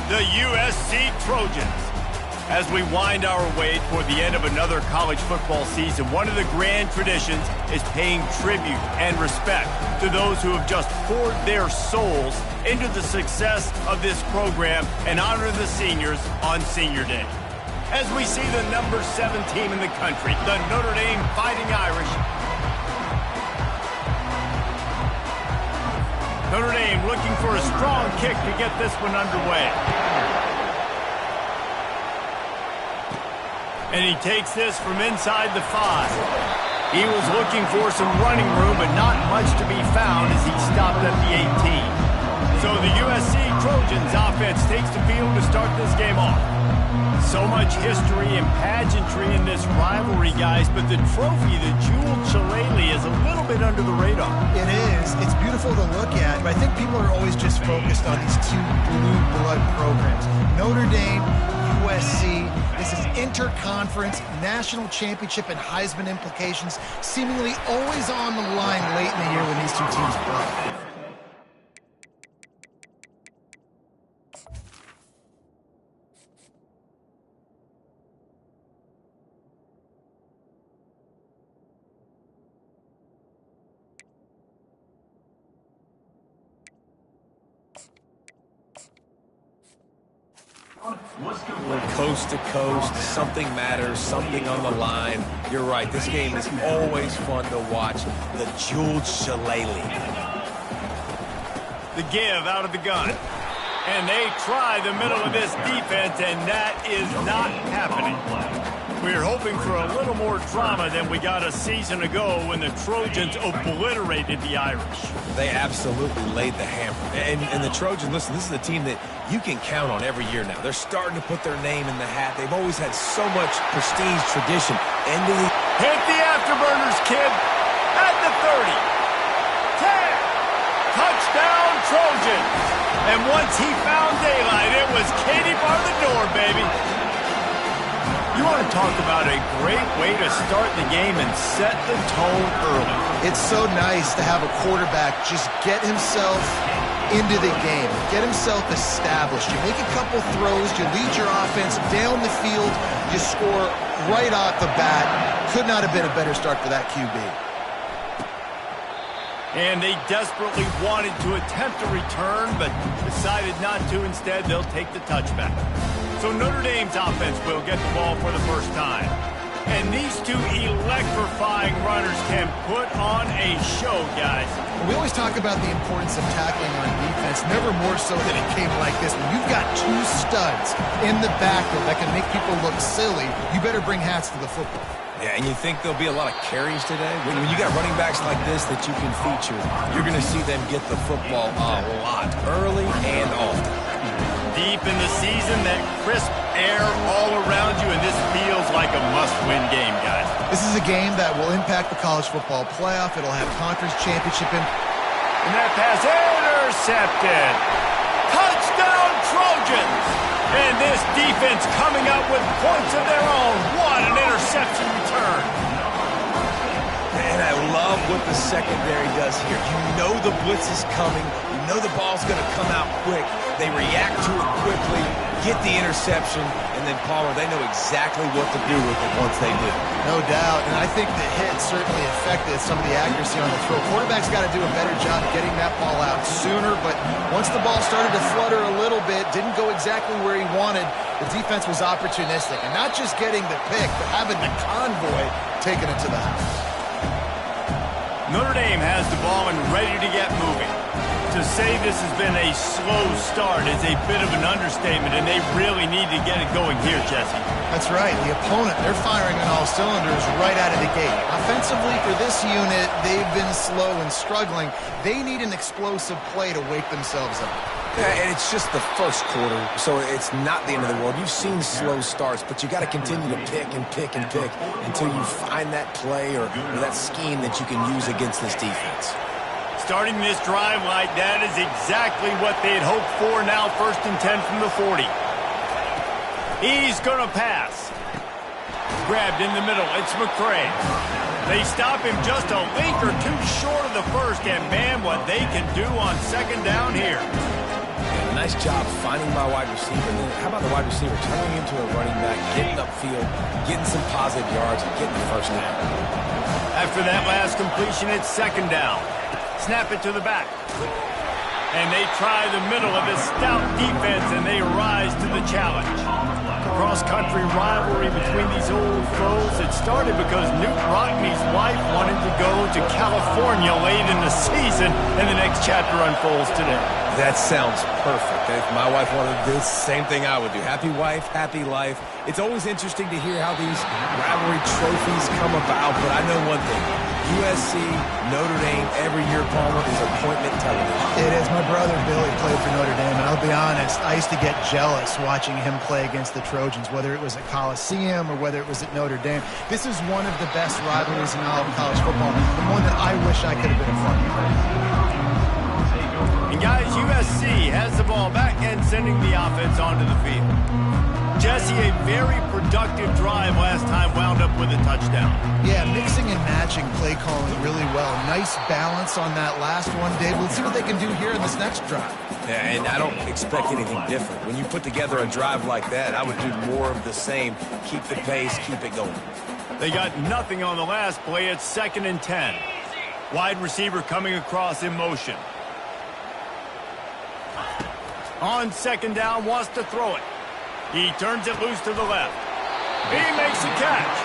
the USC Trojans. As we wind our way toward the end of another college football season, one of the grand traditions is paying tribute and respect to those who have just poured their souls into the success of this program and honor the seniors on Senior Day. As we see the number 7 team in the country, the Notre Dame Fighting Irish. Notre Dame looking for a strong kick to get this one underway. And he takes this from inside the 5. He was looking for some running room, but not much to be found as he stopped at the 18. So the USC Trojans offense takes the field to start this game off. So much history and pageantry in this rivalry, guys, but the trophy, the jeweled shillelagh, is a little bit under the radar. It is. It's beautiful to look at, but I think people are always just focused on these two blue blood programs. Notre Dame, USC. This is interconference, national championship, and Heisman implications seemingly always on the line late in the year when these two teams play. Coast to coast, something matters, something on the line. You're right, this game is always fun to watch. The jeweled shillelagh. The give out of the gun. And they try the middle of this defense, and that is not happening. We're hoping for a little more drama than we got a season ago when the Trojans obliterated the Irish. They absolutely laid the hammer. And the Trojans, listen, this is a team that you can count on every year now. They're starting to put their name in the hat. They've always had so much prestige, tradition. Hit the afterburners, kid. At the 30. 10. Touchdown, Trojans. And once he found daylight, it was Katie bar the door, baby. You want to talk about a great way to start the game and set the tone early. It's so nice to have a quarterback just get himself into the game, get himself established. You make a couple throws, you lead your offense down the field, you score right off the bat. Could not have been a better start for that QB. And they desperately wanted to attempt a return, but decided not to. Instead, they'll take the touchback. So Notre Dame's offense will get the ball for the first time. And these two electrifying runners can put on a show, guys. We always talk about the importance of tackling on defense, never more so than it came like this. When you've got two studs in the backfield that can make people look silly, you better bring hats to the football. Yeah, and you think there'll be a lot of carries today? When you got running backs like this that you can feature, you're going to see them get the football a lot, early and often. Deep in the season, that crisp air all around you, and this feels like a must-win game, guys. This is a game that will impact the college football playoff. It'll have conference championship in. And that pass intercepted. Touchdown, Trojans! And this defense coming up with points of their own. What an interception return. And I love what the secondary does here. You know the blitz is coming. You know the ball's going to come out quick. They react to it quickly, get the interception, and then, Palmer, they know exactly what to do with it once they do. No doubt, and I think the hit certainly affected some of the accuracy on the throw. Quarterback's got to do a better job getting that ball out sooner, but once the ball started to flutter a little bit, didn't go exactly where he wanted, the defense was opportunistic. And not just getting the pick, but having the convoy taking it to the house. Notre Dame has the ball and ready to get moving. To say this has been a slow start is a bit of an understatement, and they really need to get it going here, Jesse. That's right. The opponent, they're firing on all cylinders right out of the gate. Offensively, for this unit, they've been slow and struggling. They need an explosive play to wake themselves up. Yeah, and it's just the first quarter, so it's not the end of the world. You've seen slow starts, but you got to continue to pick and pick and pick until you find that play or that scheme that you can use against this defense. Starting this drive like that is exactly what they had hoped for. Now 1st and 10 from the 40. He's going to pass. Grabbed in the middle. It's McCray. They stop him just a link or two short of the first, and man, what they can do on 2nd down here. Nice job finding my wide receiver. And then how about the wide receiver turning into a running back, getting upfield, getting some positive yards, and getting the first down. After that last completion, it's second down. Snap it to the back. And they try the middle of this stout defense, and they rise to the challenge. Cross-country rivalry between these old foes. It started because Newt Rockne's wife wanted to go to California late in the season, and the next chapter unfolds today. That sounds perfect. If my wife wanted to do the same thing I would do. Happy wife, happy life. It's always interesting to hear how these rivalry trophies come about, but I know one thing. USC, Notre Dame, every year, Palmer, is appointment television. It is. My brother Billy played for Notre Dame, and I'll be honest, I used to get jealous watching him play against the Trojans, whether it was at Coliseum or whether it was at Notre Dame. This is one of the best rivalries in all of college football, and one that I wish I could have been a part of. And guys, USC has the ball back and sending the offense onto the field. Jesse, a very productive drive last time wound up with a touchdown. Yeah, mixing and matching play calling really well. Nice balance on that last one, Dave. Let's see what they can do here in this next drive. Yeah, and I don't expect anything different. When you put together a drive like that, I would do more of the same. Keep the pace, keep it going. They got nothing on the last play. It's 2nd and 10. Wide receiver coming across in motion. On second down, wants to throw it. He turns it loose to the left. He makes the catch.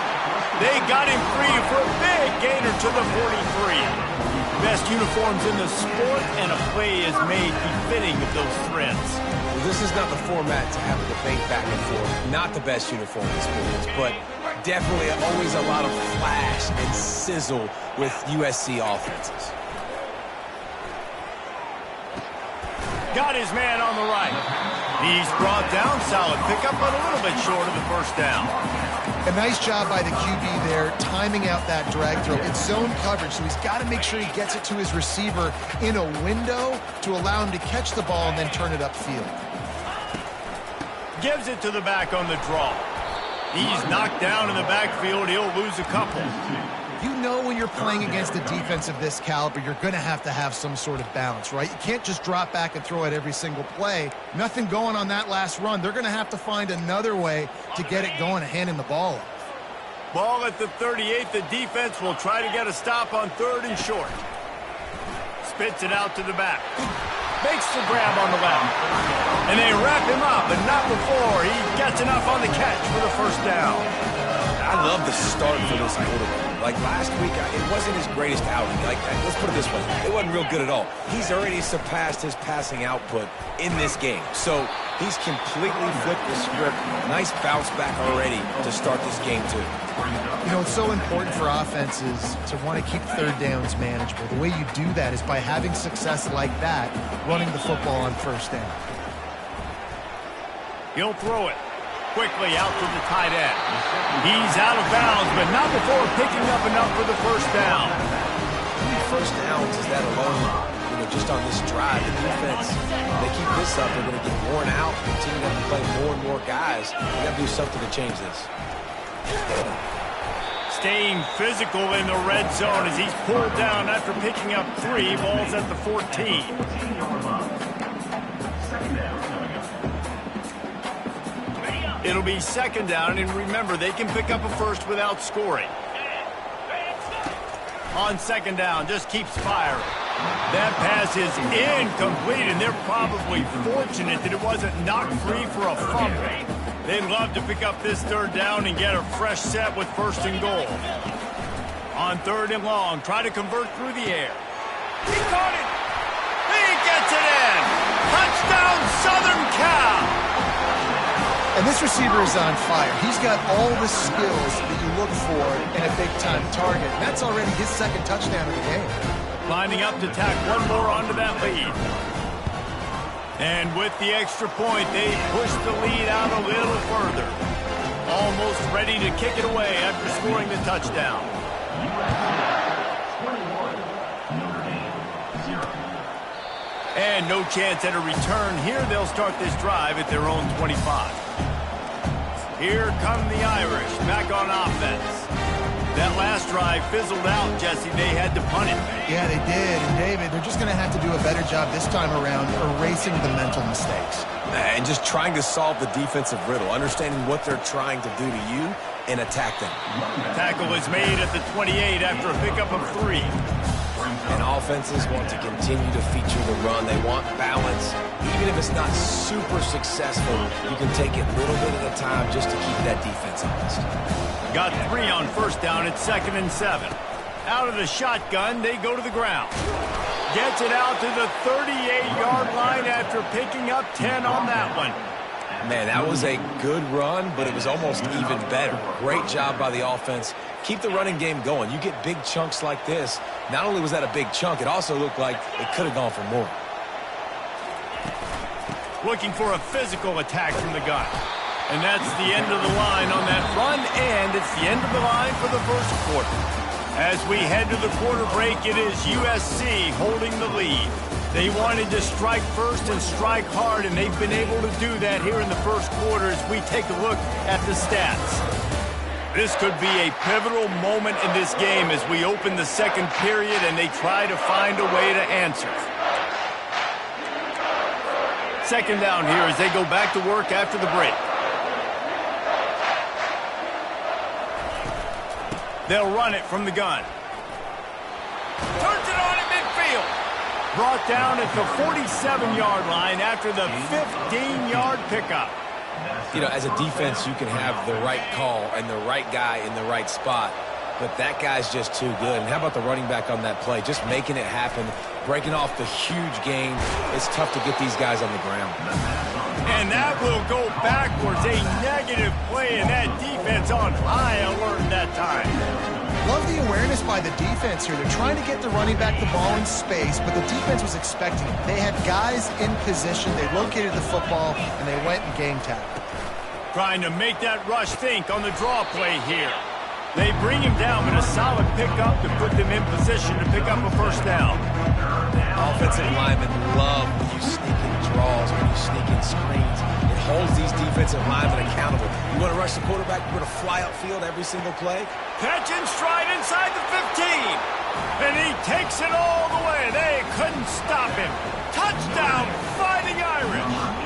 They got him free for a big gainer to the 43. Best uniforms in the sport, and a play is made befitting of those threads. Well, this is not the format to have a debate back and forth. Not the best uniform experience, but definitely always a lot of flash and sizzle with USC offenses. Got his man on the right. He's brought down, solid pickup, but a little bit short of the first down. A nice job by the QB there, timing out that drag throw. It's zone coverage, so he's got to make sure he gets it to his receiver in a window to allow him to catch the ball and then turn it upfield. Gives it to the back on the draw. He's knocked down in the backfield. He'll lose a couple. You know when you're playing against a defense of this caliber, you're going to have some sort of balance, right? You can't just drop back and throw it every single play. Nothing going on that last run. They're going to have to find another way to get it going and handing the ball off. Ball at the 38. The defense will try to get a stop on 3rd and short. Spits it out to the back. Makes the grab on the left. And they wrap him up, but not before he gets enough on the catch for the first down. I love the start for this quarterback. Like last week, it wasn't his greatest outing. Like, let's put it this way. It wasn't real good at all. He's already surpassed his passing output in this game. So he's completely flipped the script. Nice bounce back already to start this game, too. You know, it's so important for offenses to want to keep 3rd downs manageable. The way you do that is by having success like that, running the football on 1st down. He'll throw it quickly out to the tight end. He's out of bounds, but not before picking up enough for the first down. First downs is that alone, you know, just on this drive, the defense, if they keep this up, they're going to get worn out, continue to have to play more and more guys. We got to do something to change this. Staying physical in the red zone as he's pulled down after picking up 3 balls at the 14. It'll be 2nd down, and remember, they can pick up a first without scoring. On 2nd down, just keeps firing. That pass is incomplete, and they're probably fortunate that it wasn't knocked free for a fumble. They'd love to pick up this 3rd down and get a fresh set with 1st and goal. On 3rd and long, try to convert through the air. He caught it! He gets it in! Touchdown, Southern Cal! And this receiver is on fire. He's got all the skills that you look for in a big-time target. And that's already his 2nd touchdown of the game. Lining up to tack one more onto that lead. And with the extra point, they push the lead out a little further. Almost ready to kick it away after scoring the touchdown. And no chance at a return here. They'll start this drive at their own 25. Here come the Irish back on offense. That last drive fizzled out, Jesse. They had to punt it. Yeah, they did. And, David, they're just going to have to do a better job this time around erasing the mental mistakes. And just trying to solve the defensive riddle, understanding what they're trying to do to you and attack them. Tackle is made at the 28 after a pickup of 3. And offenses want to continue to feature the run. They want balance. Even if it's not super successful, you can take it little bit at a time just to keep that defense honest. Got 3 on first down. It's 2nd and 7. Out of the shotgun, they go to the ground. Gets it out to the 38-yard line after picking up 10 on that one. Man, that was a good run, but it was almost even better. Great job by the offense. Keep the running game going. You get big chunks like this. Not only was that a big chunk, it also looked like it could have gone for more. Looking for a physical attack from the gun. And that's the end of the line on that run, and it's the end of the line for the first quarter. As we head to the quarter break, it is USC holding the lead. They wanted to strike first and strike hard, and they've been able to do that here in the first quarter as we take a look at the stats. This could be a pivotal moment in this game as we open the second period and they try to find a way to answer. Second down here as they go back to work after the break. They'll run it from the gun. Turns it on in midfield. Brought down at the 47-yard line after the 15-yard pickup. You know, as a defense, you can have the right call and the right guy in the right spot, but that guy's just too good. And how about the running back on that play? Just making it happen, breaking off the huge gain. It's tough to get these guys on the ground. And that will go backwards. A negative play, and that defense on high alert that time. Love the awareness by the defense here. They're trying to get the running back the ball in space, but the defense was expecting it. They had guys in position. They located the football, and they went and game tackled. Trying to make that rush think on the draw play here. They bring him down, but a solid pickup to put them in position to pick up a first down. Offensive linemen love when you sneak in draws, when you sneak in screens. It holds these defensive linemen accountable. You want to rush the quarterback, you want to fly upfield every single play. Catch and stride inside the 15. And he takes it all the way. They couldn't stop him. Touchdown, Fighting Irish.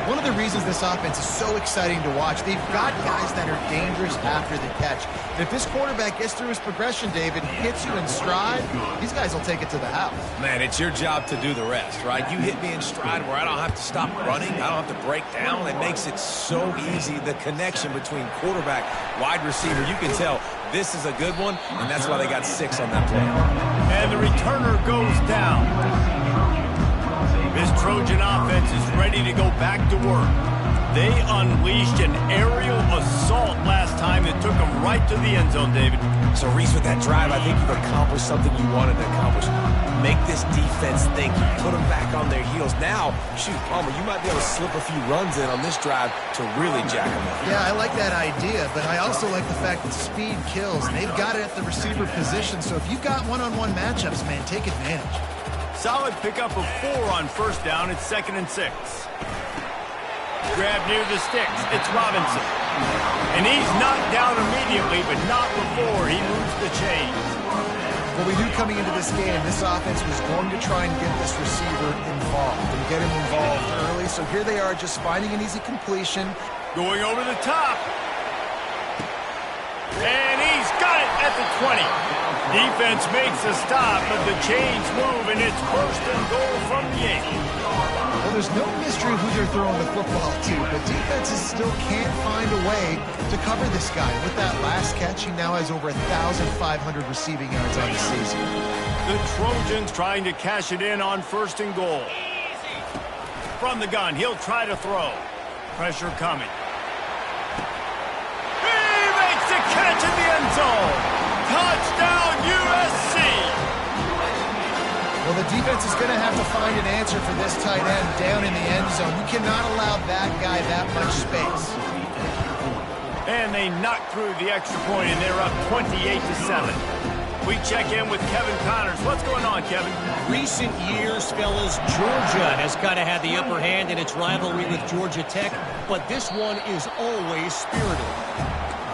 One of the reasons this offense is so exciting to watch, they've got guys that are dangerous after the catch. And if this quarterback gets through his progression, David, hits you in stride, these guys will take it to the house. Man, it's your job to do the rest, right? You hit me in stride where I don't have to stop running. I don't have to break down. It makes it so easy. The connection between quarterback, wide receiver, you can tell this is a good one, and that's why they got 6 on that play. And the returner goes down. This Trojan offense is ready to go back to work. They unleashed an aerial assault last time that took them right to the end zone, David. So, Reese, with that drive, I think you've accomplished something you wanted to accomplish. Make this defense think. Put them back on their heels. Now, shoot, Palmer, you might be able to slip a few runs in on this drive to really jack them up. Yeah, I like that idea, but I also like the fact that speed kills. And they've got it at the receiver position, so if you've got one-on-one matchups, man, take advantage. Solid pickup of 4 on first down. It's 2nd and 6. Grab near the sticks. It's Robinson. And he's knocked down immediately, but not before he moves the chains. Well, we knew coming into this game, this offense was going to try and get this receiver involved and get him involved early. So here they are just finding an easy completion. Going over the top. And he's got it at the 20. Defense makes a stop, but the chains move, and it's 1st and goal from the 8. Well, there's no mystery who they're throwing the football to, but defenses still can't find a way to cover this guy. With that last catch, he now has over 1,500 receiving yards on the season. The Trojans trying to cash it in on 1st and goal. From the gun, he'll try to throw. Pressure coming. He makes the catch in the end zone. Touchdown, USC! Well, the defense is going to have to find an answer for this tight end down in the end zone. You cannot allow that guy that much space. And they knock through the extra point, and they're up 28-7. We check in with Kevin Connors. What's going on, Kevin? Recent years, fellas, Georgia has kind of had the upper hand in its rivalry with Georgia Tech, but this one is always spirited.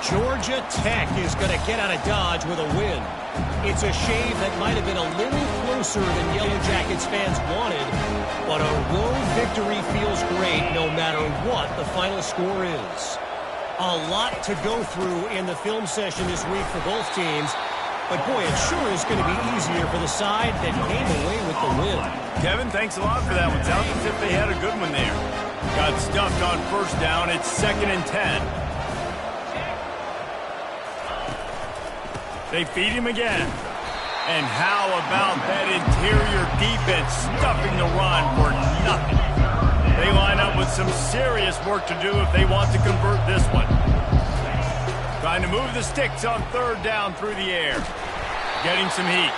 Georgia Tech is going to get out of Dodge with a win. It's a shave that might have been a little closer than Yellow Jackets fans wanted, but a road victory feels great no matter what the final score is. A lot to go through in the film session this week for both teams, but boy, it sure is going to be easier for the side that came away with the win. Kevin, thanks a lot for that one. Sounds as if they had a good one there. Got stuffed on first down. It's 2nd and 10. They feed him again. And how about that interior defense stuffing the run for nothing? They line up with some serious work to do if they want to convert this one. Trying to move the sticks on 3rd down through the air. Getting some heat.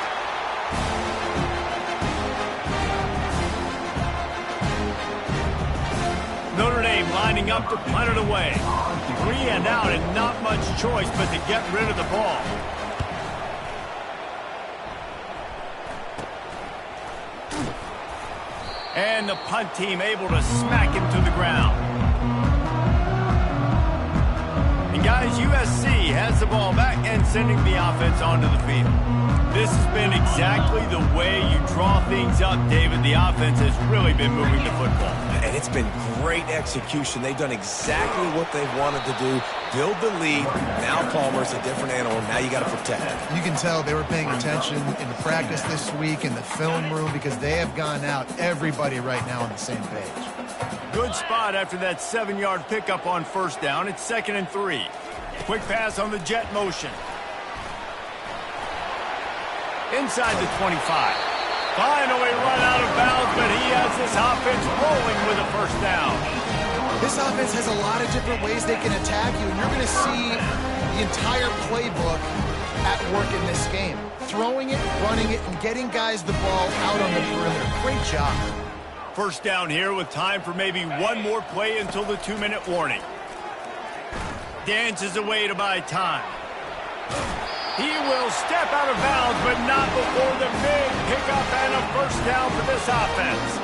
Notre Dame lining up to punt it away. 3 and out and not much choice but to get rid of the ball. And the punt team able to smack him to the ground. And guys, USC has the ball back and sending the offense onto the field. This has been exactly the way you draw things up, David. The offense has really been moving the football. And it's been great execution. They've done exactly what they've wanted to do. Build the lead. Now Palmer's a different animal. Now you got to protect it. You can tell they were paying attention in the practice this week in the film room because they have gone out, everybody right now on the same page. Good spot after that 7-yard pickup on first down. It's 2nd and 3. Quick pass on the jet motion. Inside the 25. Finally run out of bounds, but he has this offense rolling with a first down. This offense has a lot of different ways they can attack you, and you're going to see the entire playbook at work in this game. Throwing it, running it, and getting guys the ball out on the perimeter. Great job. First down here with time for maybe one more play until the 2-minute warning. Dances away to buy time. He will step out of bounds, but not before the big pickup and a first down for this offense.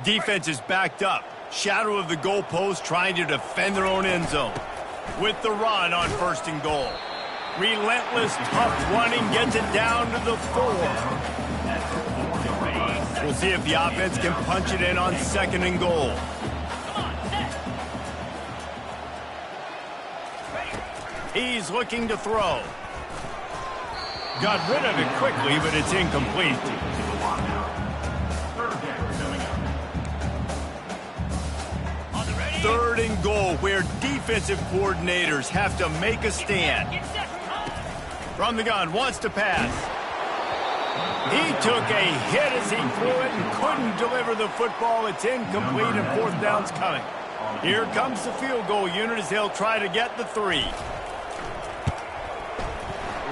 Defense is backed up. Shadow of the goalpost trying to defend their own end zone. With the run on 1st and goal. Relentless, tough running gets it down to the 4. We'll see if the offense can punch it in on 2nd and goal. He's looking to throw. Got rid of it quickly, but it's incomplete. 3rd and goal, where defensive coordinators have to make a stand. From the gun, wants to pass. He took a hit as he threw it and couldn't deliver the football. It's incomplete and 4th down's coming. Here comes the field goal unit as they'll try to get the 3.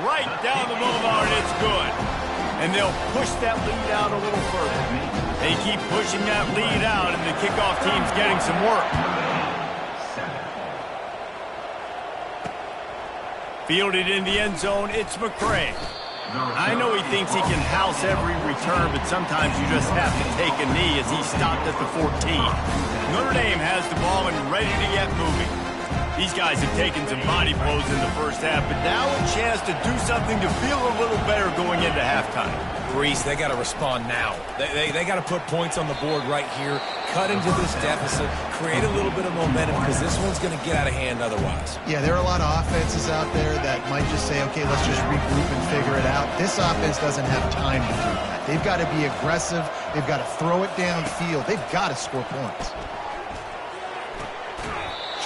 Right down the boulevard, it's good. And they'll push that lead out a little further. They keep pushing that lead out, and the kickoff team's getting some work. Fielded in the end zone, it's McCray. I know he thinks he can house every return, but sometimes you just have to take a knee as he stopped at the 14. Notre Dame has the ball and ready to get moving. These guys have taken some body blows in the first half, but now a chance to do something to feel a little better going into halftime. Reese, they got to respond now. They got to put points on the board right here, cut into this deficit, create a little bit of momentum, because this one's going to get out of hand otherwise. Yeah, there are a lot of offenses out there that might just say, okay, let's just regroup and figure it out. This offense doesn't have time to do that. They've got to be aggressive. They've got to throw it downfield. They've got to score points.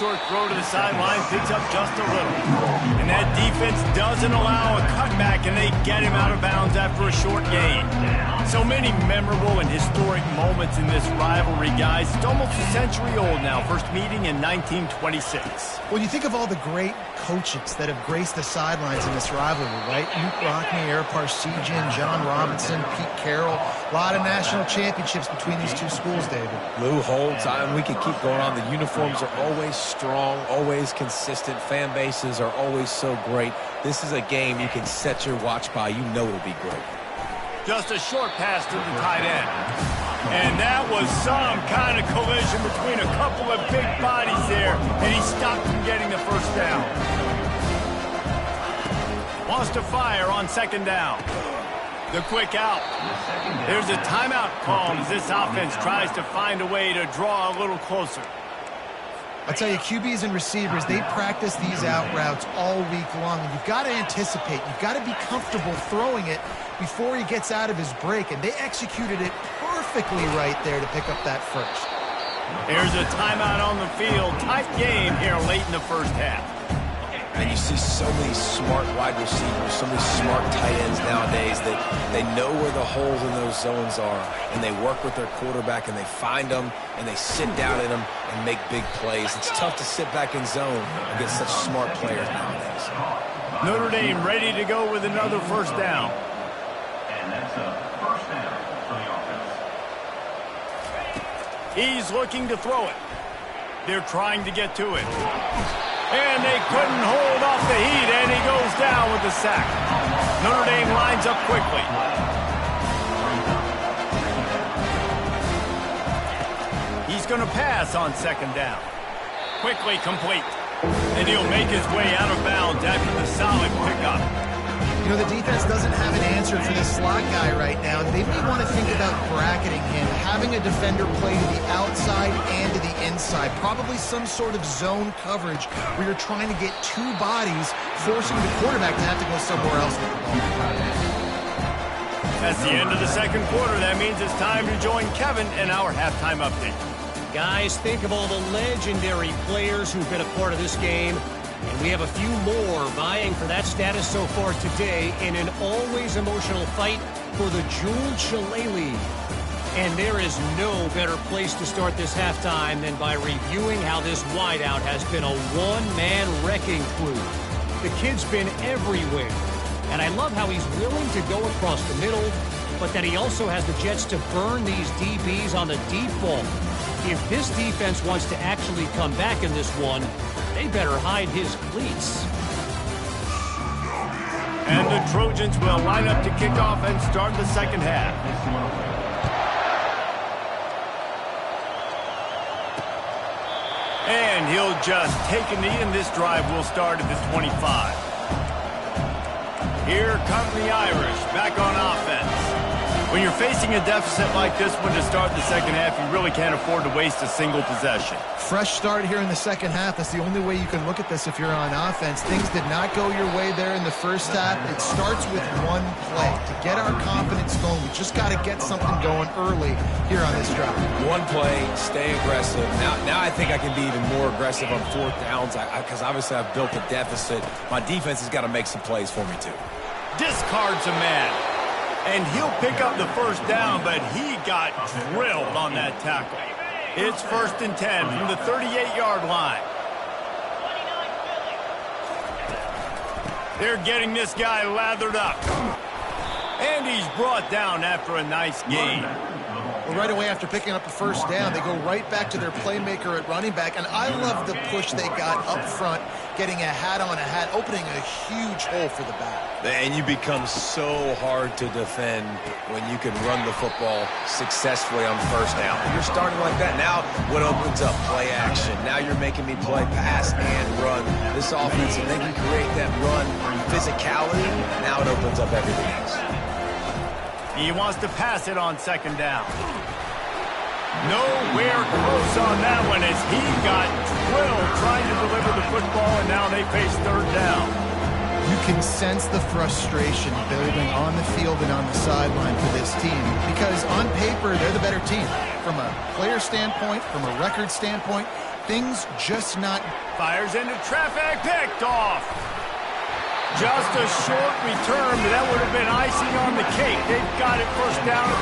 Short throw to the sideline, picks up just a little. And that defense doesn't allow a cutback, and they get him out of bounds after a short gain. So many memorable and historic moments in this rivalry, guys. It's almost a century old now. First meeting in 1926. Well, you think of all the great coaches that have graced the sidelines in this rivalry, right? Luke Rockne, Eric Parsegian, John Robinson, Pete Carroll. A lot of national championships between these two schools, David. Lou Holtz, we could keep going on. The uniforms are always strong, always consistent. Fan bases are always so great. This is a game you can set your watch by. You know it'll be great. Just a short pass to the tight end. And that was some kind of collision between a couple of big bodies there, and he stopped from getting the first down. Wants to fire on second down. The quick out. There's a timeout called as this offense tries to find a way to draw a little closer. I'll tell you, QBs and receivers, they practice these out routes all week long. And you've got to anticipate. You've got to be comfortable throwing it before he gets out of his break. And they executed it perfectly right there to pick up that first. Here's a timeout on the field. Tight game here late in the first half. And you see so many smart wide receivers, so many smart tight ends nowadays that they know where the holes in those zones are, and they work with their quarterback, and they find them, and they sit down in them and make big plays. It's tough to sit back in zone against such smart players nowadays. Notre Dame ready to go with another first down. And that's a first down for the offense. He's looking to throw it. They're trying to get to it. And they couldn't hold off the heat, and he goes down with the sack. Notre Dame lines up quickly. He's going to pass on second down. Quickly complete. And he'll make his way out of bounds after the solid pickup. You know, the defense doesn't have an answer for this slot guy right now. They may want to think about bracketing him, having a defender play to the outside and to the inside. Probably some sort of zone coverage where you're trying to get two bodies, forcing the quarterback to have to go somewhere else with the ball. That's the end of the second quarter. That means it's time to join Kevin in our halftime update. Guys, think of all the legendary players who've been a part of this game. And we have a few more vying for that status so far today in an always emotional fight for the Jewel Shillelagh. And there is no better place to start this halftime than by reviewing how this wideout has been a one-man wrecking crew. The kid's been everywhere. And I love how he's willing to go across the middle, but that he also has the jets to burn these DBs on the deep ball. If this defense wants to actually come back in this one, they better hide his cleats. And the Trojans will line up to kick off and start the second half. And he'll just take a knee, and this drive will start at the 25. Here come the Irish back on offense. When you're facing a deficit like this one to start the second half, you really can't afford to waste a single possession. Fresh start here in the second half. That's the only way you can look at this if you're on offense. Things did not go your way there in the first half. It starts with one play. To get our confidence going, we just got to get something going early here on this drive. One play, stay aggressive. Now I think I can be even more aggressive on fourth downs because obviously I've built a deficit. My defense has got to make some plays for me too. Discards a man. And he'll pick up the first down, but he got drilled on that tackle. It's 1st and 10 from the 38-yard line. They're getting this guy lathered up. And he's brought down after a nice gain. Well, right away after picking up a first down, they go right back to their playmaker at running back. And I love the push they got up front, getting a hat on a hat, opening a huge hole for the back. And you become so hard to defend when you can run the football successfully on first down. When you're starting like that, now what opens up? Play action. Now you're making me play pass and run. This offense, if they can create that run physicality, now it opens up everything else. He wants to pass it on second down. Nowhere close on that one as he got drilled trying to deliver the football, and now they face third down. You can sense the frustration building on the field and on the sideline for this team because on paper, they're the better team. From a player standpoint, from a record standpoint, things just not... Fires into traffic, picked off. Just a short return, but that would have been icing on the cake. They've got it first down at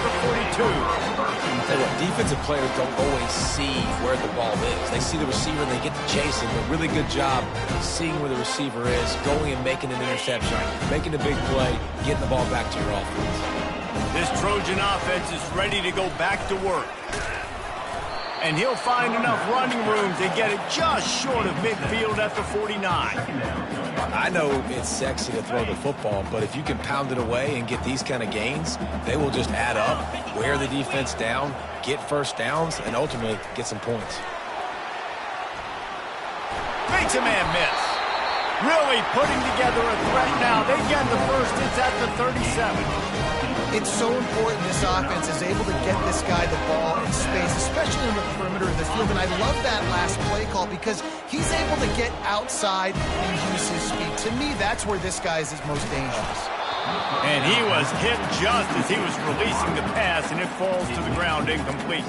defensive players don't always see where the ball is. They see the receiver and they get to chase him. A really good job seeing where the receiver is, going and making an interception, making a big play, getting the ball back to your offense. This Trojan offense is ready to go back to work. And he'll find enough running room to get it just short of midfield at the 49. I know it's sexy to throw the football, but if you can pound it away and get these kind of gains, they will just add up, wear the defense down, get first downs, and ultimately get some points. Makes a man miss. Really putting together a threat now. They get the first. It's at the 37. It's so important this offense is able to get this guy the ball in space, especially in the perimeter of the field. And I love that last play call because he's able to get outside and use his speed. To me, that's where this guy is his most dangerous. And he was hit just as he was releasing the pass, and it falls to the ground incomplete.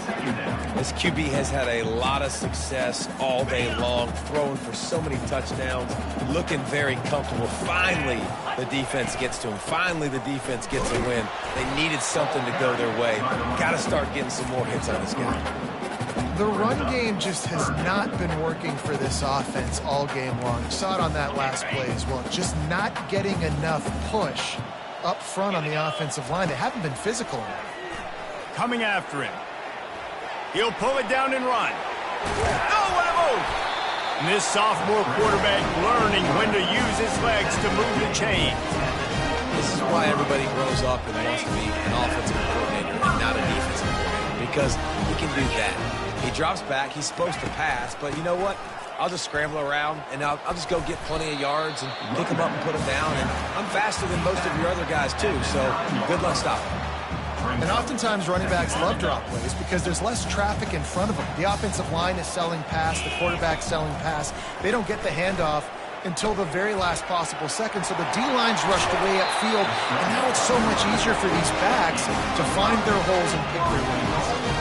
This QB has had a lot of success all day long, throwing for so many touchdowns, looking very comfortable. Finally, the defense gets to him. Finally, the defense gets a win. They needed something to go their way. Got to start getting some more hits on this guy. The run game just has not been working for this offense all game long. You saw it on that last play as well. Just not getting enough push up front on the offensive line. They haven't been physical enough. Coming after him. He'll pull it down and run. Oh, what a move! And this sophomore quarterback learning when to use his legs to move the chains. This is why everybody grows up and wants to be an offensive coordinator and not a defensive coordinator, because he can do that. He drops back. He's supposed to pass, but you know what? I'll just scramble around, and I'll just go get plenty of yards and pick them up and put them down. And I'm faster than most of your other guys, too, so good luck stopping. And oftentimes running backs love drop plays because there's less traffic in front of them. The offensive line is selling pass, the quarterback's selling pass. They don't get the handoff until the very last possible second, so the D-line's rushed away upfield, and now it's so much easier for these backs to find their holes and pick their lanes.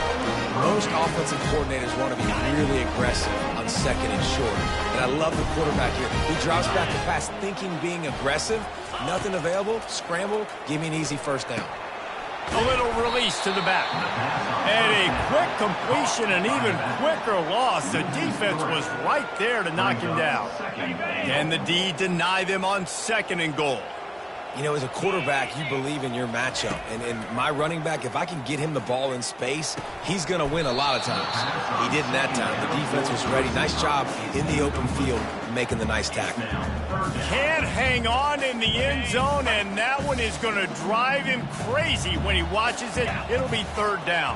Most offensive coordinators want to be really aggressive on second and short. And I love the quarterback here. He drops back to pass thinking being aggressive. Nothing available. Scramble. Give me an easy first down. A little release to the back. And a quick completion, an even quicker loss. The defense was right there to knock him down. Can the D deny them on second and goal? You know, as a quarterback, you believe in your matchup. And my running back, if I can get him the ball in space, he's going to win a lot of times. He didn't that time. The defense was ready. Nice job in the open field making the nice tackle. Can't hang on in the end zone, and that one is going to drive him crazy when he watches it. It'll be third down.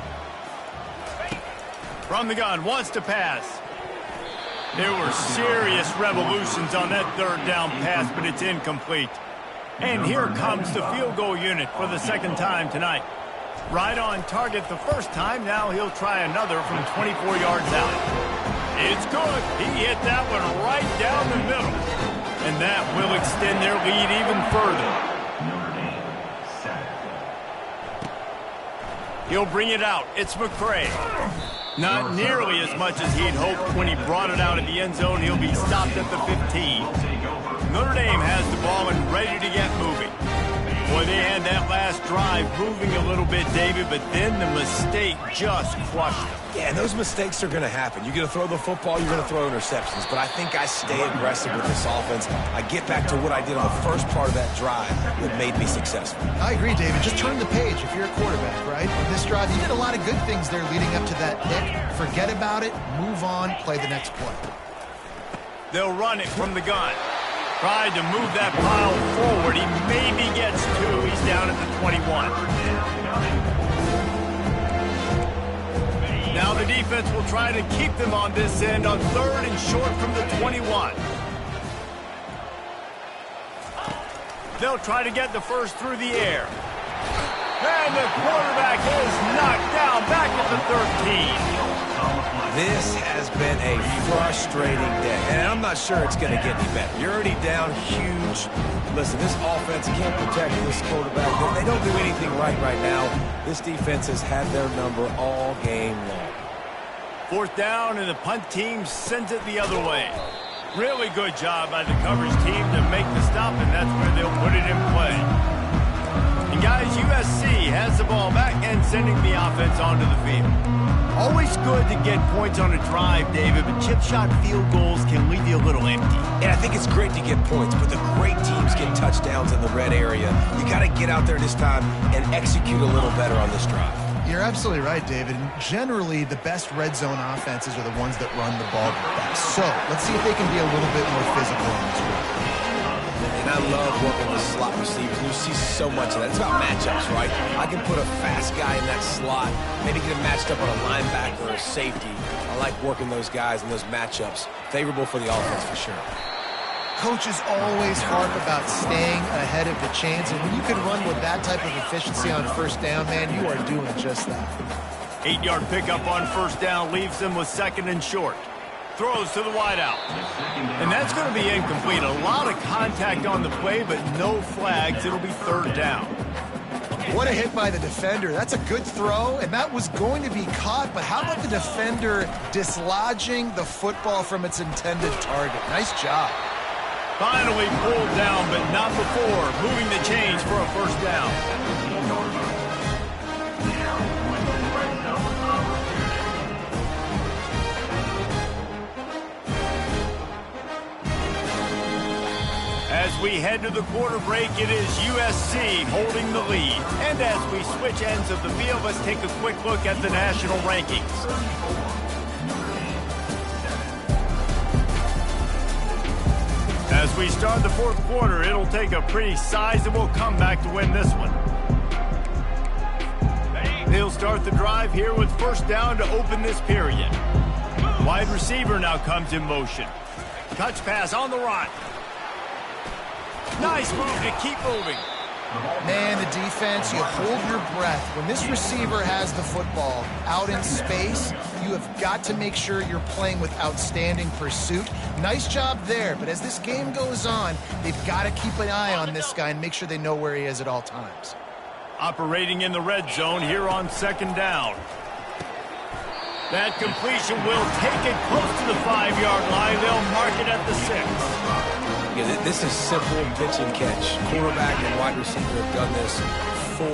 From the gun, wants to pass. There were serious revolutions on that third down pass, but it's incomplete. And here comes the field goal unit for the second time tonight. Right on target the first time. Now he'll try another from 24 yards out. It's good. He hit that one right down the middle. And that will extend their lead even further. He'll bring it out. It's McCray. Not nearly as much as he'd hoped when he brought it out of the end zone. He'll be stopped at the 15. Notre Dame has the ball and ready to get moving. Boy, they had that last drive moving a little bit, David, but then the mistake just crushed them. Yeah, and those mistakes are going to happen. You're going to throw the football, you're going to throw interceptions. But I think I stay aggressive with this offense. I get back to what I did on the first part of that drive that made me successful. I agree, David. Just turn the page if you're a quarterback, right? On this drive, you did a lot of good things there leading up to that pick. Forget about it, move on, play the next play. They'll run it from the gun. Tried to move that pile forward. He maybe gets two. He's down at the 21. Now the defense will try to keep them on this end on third and short from the 21. They'll try to get the first through the air. And the quarterback is knocked down back at the 13. This has been a frustrating day, and I'm not sure it's going to get any better. You're already down huge. Listen, this offense can't protect this quarterback. They don't do anything right now. This defense has had their number all game long. Fourth down, and the punt team sends it the other way. Really good job by the coverage team to make the stop, and that's where they'll put it in play. And guys, USC has the ball back and sending the offense onto the field. Always good to get points on a drive, David, but chip shot field goals can leave you a little empty. And I think it's great to get points, but the great teams get touchdowns in the red area. You got to get out there this time and execute a little better on this drive. You're absolutely right, David. And generally, the best red zone offenses are the ones that run the ball the best. So let's see if they can be a little bit more physical on this one. And I love working with slot receivers. You see so much of that. It's about matchups, right? I can put a fast guy in that slot, maybe get him matched up on a linebacker or a safety. I like working those guys in those matchups. Favorable for the offense for sure. Coaches always harp about staying ahead of the chains, and when you can run with that type of efficiency on first down, man, you are doing just that. 8-yard pickup on first down leaves them with 2nd and short. Throws to the wideout. And that's going to be incomplete. A lot of contact on the play, but no flags. It'll be 3rd down. What a hit by the defender. That's a good throw, and that was going to be caught, but how about the defender dislodging the football from its intended target? Nice job. Finally pulled down, but not before moving the chains for a first down. As we head to the quarter break, it is USC holding the lead. And as we switch ends of the field, let's take a quick look at the national rankings. As we start the 4th quarter, it'll take a pretty sizable comeback to win this one. They'll start the drive here with first down to open this period. Wide receiver now comes in motion. Touch pass on the run. Nice move to keep moving. Man, the defense, you hold your breath. When this receiver has the football out in space, you have got to make sure you're playing with outstanding pursuit. Nice job there, but as this game goes on, they've got to keep an eye on this guy and make sure they know where he is at all times. Operating in the red zone here on 2nd down. That completion will take it close to the 5-yard line. They'll mark it at the 6. Yeah, this is simple pitch and catch. Quarterback and wide receiver have done this 4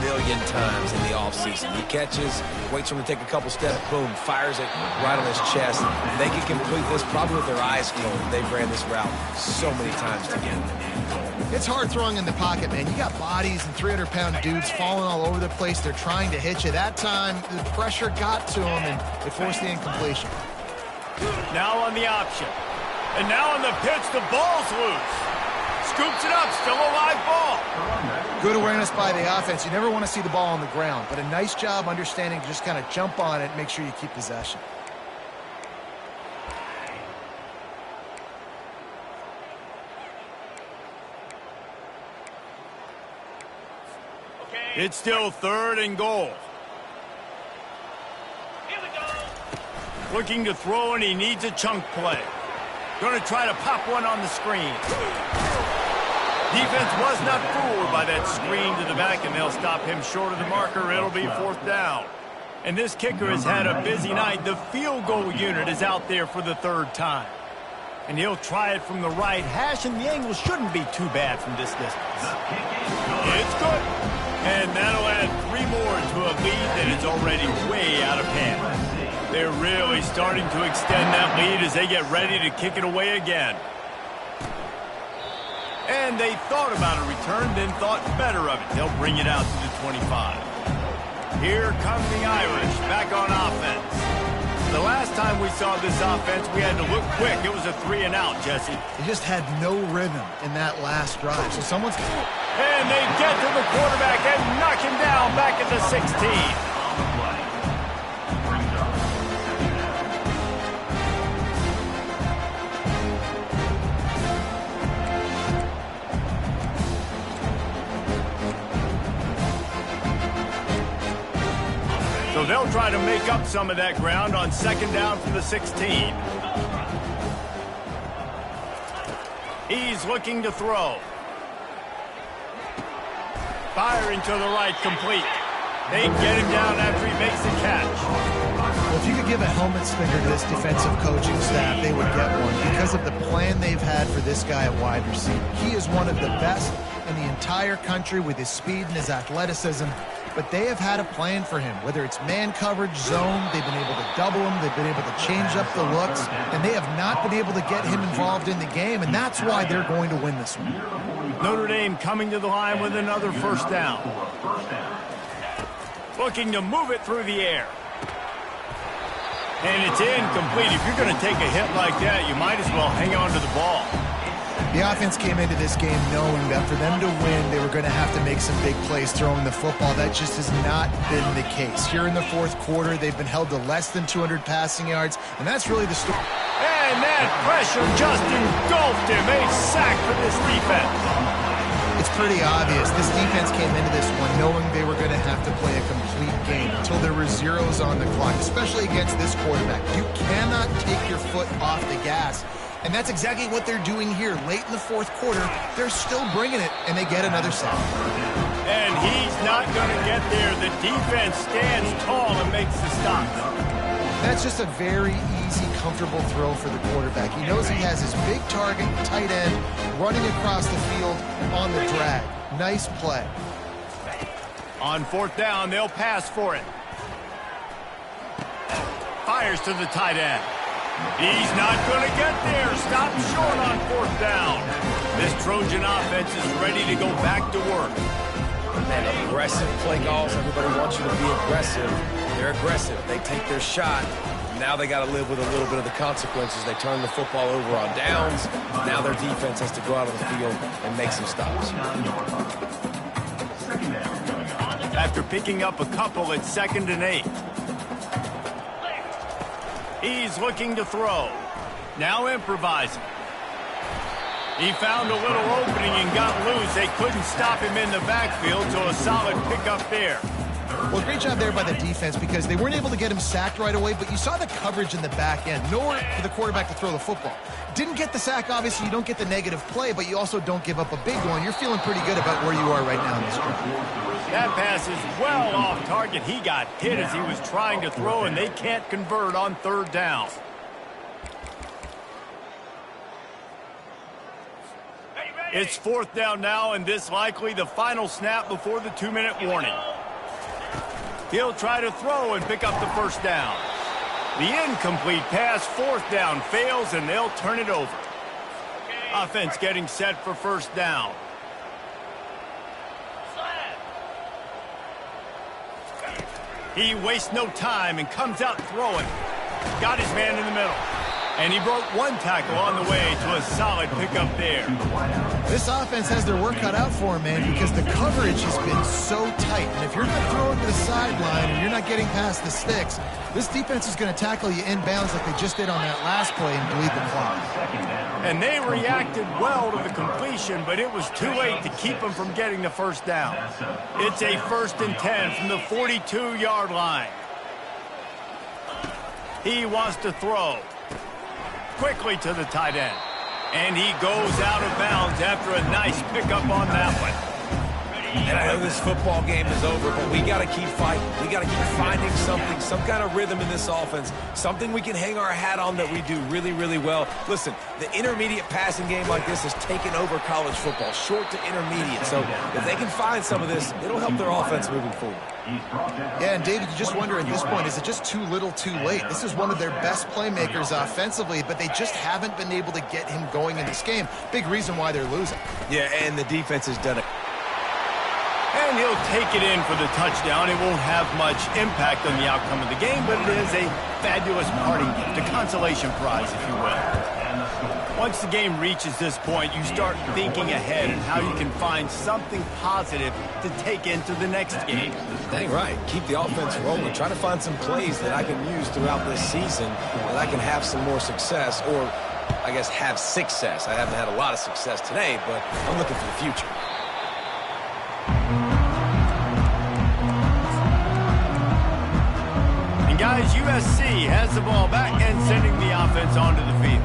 million times in the offseason. He catches, waits for him to take a couple steps, boom, fires it right on his chest. They can complete this probably with their eyes closed. They've ran this route so many times together. It's hard throwing in the pocket, man. You got bodies and 300-pound dudes falling all over the place. They're trying to hit you. That time, the pressure got to them, and it forced the incompletion. Now on the option. And now on the pitch, the ball's loose. Scoops it up, still a live ball. Good awareness by the offense. You never want to see the ball on the ground, but a nice job understanding to just kind of jump on it and make sure you keep possession. It's still 3rd and goal. Here we go. Looking to throw, and he needs a chunk play. Going to try to pop one on the screen. Defense was not fooled by that screen to the back, and they'll stop him short of the marker. It'll be 4th down. And this kicker has had a busy night. The field goal unit is out there for the 3rd time. And he'll try it from the right hash, and the angle shouldn't be too bad from this distance. It's good. And that'll add 3 more to a lead that is already way out of hand. They're really starting to extend that lead as they get ready to kick it away again. And they thought about a return, then thought better of it. They'll bring it out to the 25. Here come the Irish back on offense. The last time we saw this offense, we had to look quick. It was a 3-and-out, Jesse. They just had no rhythm in that last drive, so someone's... And they get to the quarterback and knock him down back at the 16. So they'll try to make up some of that ground on 2nd down from the 16. He's looking to throw. Firing to the right, complete. They get him down after he makes the catch. Well, if you could give a helmet sticker to this defensive coaching staff, they would get one because of the plan they've had for this guy at wide receiver. He is one of the best in the entire country with his speed and his athleticism, but they have had a plan for him. Whether it's man coverage, zone, they've been able to double him, they've been able to change up the looks, and they have not been able to get him involved in the game, and that's why they're going to win this one. Notre Dame coming to the line with another first down. Looking to move it through the air. And it's incomplete. If you're going to take a hit like that, you might as well hang on to the ball. The offense came into this game knowing that for them to win, they were going to have to make some big plays throwing the football. That just has not been the case. Here in the fourth quarter, they've been held to less than 200 passing yards, and that's really the story. And that pressure just engulfed him. A sack for this defense. It's pretty obvious. This defense came into this one knowing they were going to have to play a complete game until there were zeros on the clock, especially against this quarterback. You cannot take your foot off the gas. And that's exactly what they're doing here. Late in the fourth quarter, they're still bringing it, and they get another sack. And he's not going to get there. The defense stands tall and makes the stop. That's just a very easy, comfortable throw for the quarterback. He knows he has his big target, tight end, running across the field on the drag. Nice play. On fourth down, they'll pass for it. Fires to the tight end. He's not going to get there. Stop short on fourth down. This Trojan offense is ready to go back to work. And aggressive play calls. Everybody wants you to be aggressive. They're aggressive. They take their shot. Now they got to live with a little bit of the consequences. They turn the football over on downs. Now their defense has to go out on the field and make some stops. After picking up a couple, it's 2nd and 8. He's looking to throw. Now improvising. He found a little opening and got loose. They couldn't stop him in the backfield, so a solid pickup there. Well, great job there by the defense because they weren't able to get him sacked right away, but you saw the coverage in the back end. Nowhere for the quarterback to throw the football. Didn't get the sack, obviously. You don't get the negative play, but you also don't give up a big one. You're feeling pretty good about where you are right now in this drive. That pass is well off target. He got hit as he was trying to throw, and they can't convert on third down. It's fourth down now, and this likely the final snap before the 2-minute warning. He'll try to throw and pick up the first down. The incomplete pass, fourth down, fails, and they'll turn it over. Offense getting set for first down. He wastes no time and comes out throwing. Got his man in the middle. And he broke one tackle on the way to a solid pickup there. This offense has their work cut out for him, man, because the coverage has been so tight. And if you're not throwing to the sideline and you're not getting past the sticks, this defense is going to tackle you inbounds like they just did on that last play and bleed the clock. And they reacted well to the completion, but it was too late to keep them from getting the first down. It's a 1st and 10 from the 42-yard line. He wants to throw. Quickly to the tight end. And he goes out of bounds after a nice pickup on that one. And I know this football game is over, but we got to keep fighting. We got to keep finding something, some kind of rhythm in this offense, something we can hang our hat on that we do really, really well. Listen, the intermediate passing game like this has taken over college football, short to intermediate. So if they can find some of this, it'll help their offense moving forward. Yeah, and David, you just wonder at this point, is it just too little too late? This is one of their best playmakers offensively, but they just haven't been able to get him going in this game. Big reason why they're losing. Yeah, and the defense has done it. And he'll take it in for the touchdown. It won't have much impact on the outcome of the game, but it is a fabulous parting gift, a consolation prize, if you will. Once the game reaches this point, you start thinking ahead and how you can find something positive to take into the next game. Dang right. Keep the offense rolling. Try to find some plays that I can use throughout this season that I can have some more success, or I guess have success. I haven't had a lot of success today, but I'm looking for the future. Guys, USC has the ball back and sending the offense onto the field.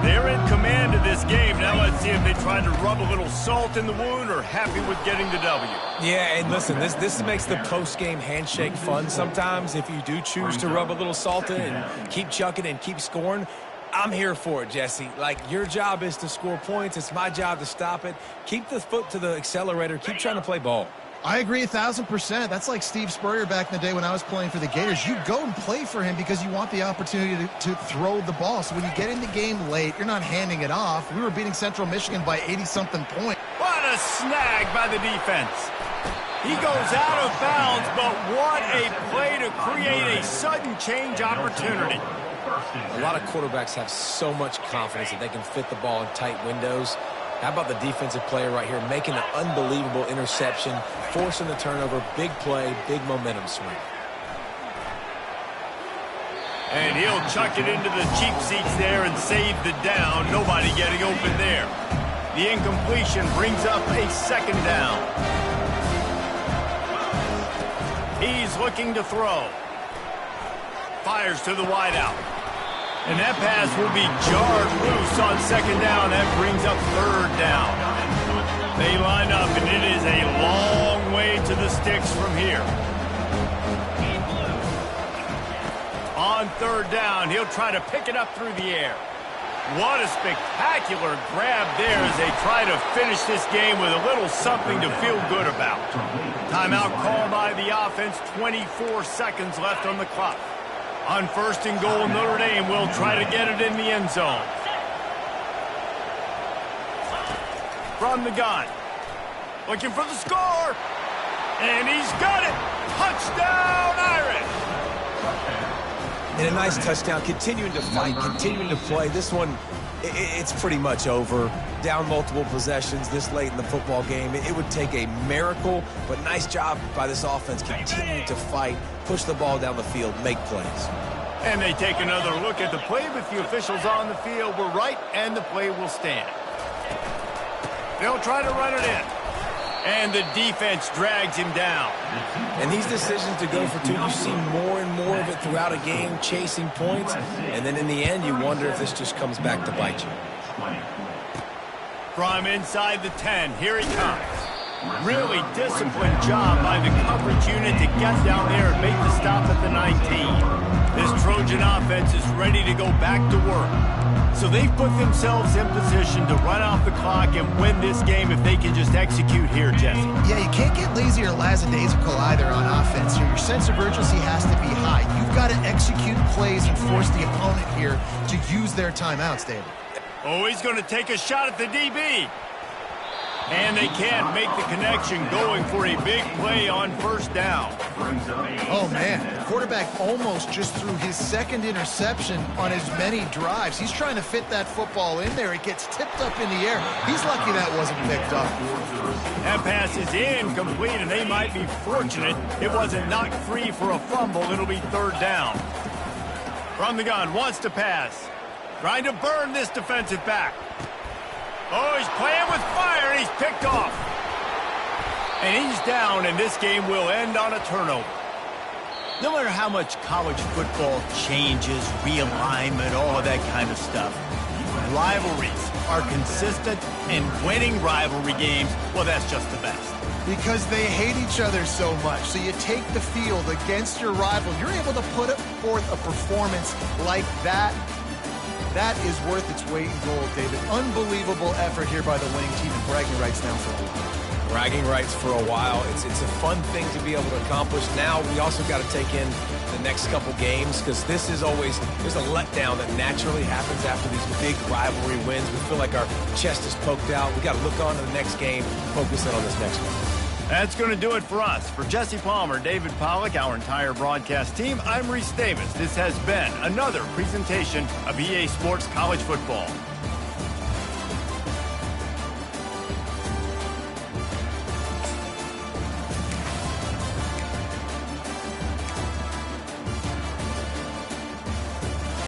They're in command of this game. Now let's see if they try to rub a little salt in the wound or happy with getting the W. Yeah, and listen, this makes the post-game handshake fun sometimes if you do choose to rub a little salt in and keep chucking and keep scoring. I'm here for it, Jesse. Like, your job is to score points. It's my job to stop it. Keep the foot to the accelerator. Keep trying to play ball. I agree 1,000%. That's like Steve Spurrier back in the day when I was playing for the Gators. You go and play for him because you want the opportunity to throw the ball. So when you get in the game late, you're not handing it off. We were beating Central Michigan by 80-something points. What a snag by the defense. He goes out of bounds, but what a play to create a sudden change opportunity. A lot of quarterbacks have so much confidence that they can fit the ball in tight windows. How about the defensive player right here making an unbelievable interception, forcing the turnover, big play, big momentum swing. And he'll chuck it into the cheap seats there and save the down. Nobody getting open there. The incompletion brings up a second down. He's looking to throw. Fires to the wideout. And that pass will be jarred loose on second down. That brings up third down. They line up, and it is a long way to the sticks from here. On third down, he'll try to pick it up through the air. What a spectacular grab there as they try to finish this game with a little something to feel good about. Timeout called by the offense, 24 seconds left on the clock. On first and goal, Notre Dame will try to get it in the end zone. From the gun. Looking for the score. And he's got it. Touchdown, Irish. And a nice touchdown, continuing to fight, continuing to play. This one, it's pretty much over. Down multiple possessions this late in the football game. It would take a miracle, but nice job by this offense continuing to fight, push the ball down the field, make plays. And they take another look at the play, but the officials on the field were right, and the play will stand. They'll try to run it in. And the defense drags him down. And these decisions to go for two, you see more and more of it throughout a game, chasing points. And then in the end, you wonder if this just comes back to bite you. From inside the 10, here he comes. Really disciplined job by the coverage unit to get down there and make the stop at the 19. This Trojan offense is ready to go back to work. So they've put themselves in position to run off the clock and win this game if they can just execute here, Jesse. Yeah, you can't get lazy or lackadaisical either on offense here. Your sense of urgency has to be high. You've got to execute plays and force the opponent here to use their timeouts, David. Oh, he's going to take a shot at the DB. And they can't make the connection, going for a big play on first down. Oh, man. The quarterback almost just threw his second interception on as many drives. He's trying to fit that football in there. It gets tipped up in the air. He's lucky that wasn't picked up. That pass is incomplete, and they might be fortunate it wasn't knocked free for a fumble. It'll be third down. From the gun, wants to pass. Trying to burn this defensive back. Oh, he's playing with fire, and he's picked off. And he's down, and this game will end on a turnover. No matter how much college football changes, realignment, all of that kind of stuff, rivalries are consistent, and winning rivalry games, well, that's just the best. Because they hate each other so much. So you take the field against your rival. You're able to put forth a performance like that. That is worth its weight in gold, David. Unbelievable effort here by the winning team, and bragging rights now for a while. Bragging rights for a while. It's a fun thing to be able to accomplish. Now we also got to take in the next couple games, because this is always, there's a letdown that naturally happens after these big rivalry wins. We feel like our chest is poked out. We got to look on to the next game, focus in on this next one. That's going to do it for us. For Jesse Palmer, David Pollack, our entire broadcast team, I'm Reese Davis. This has been another presentation of EA Sports College Football.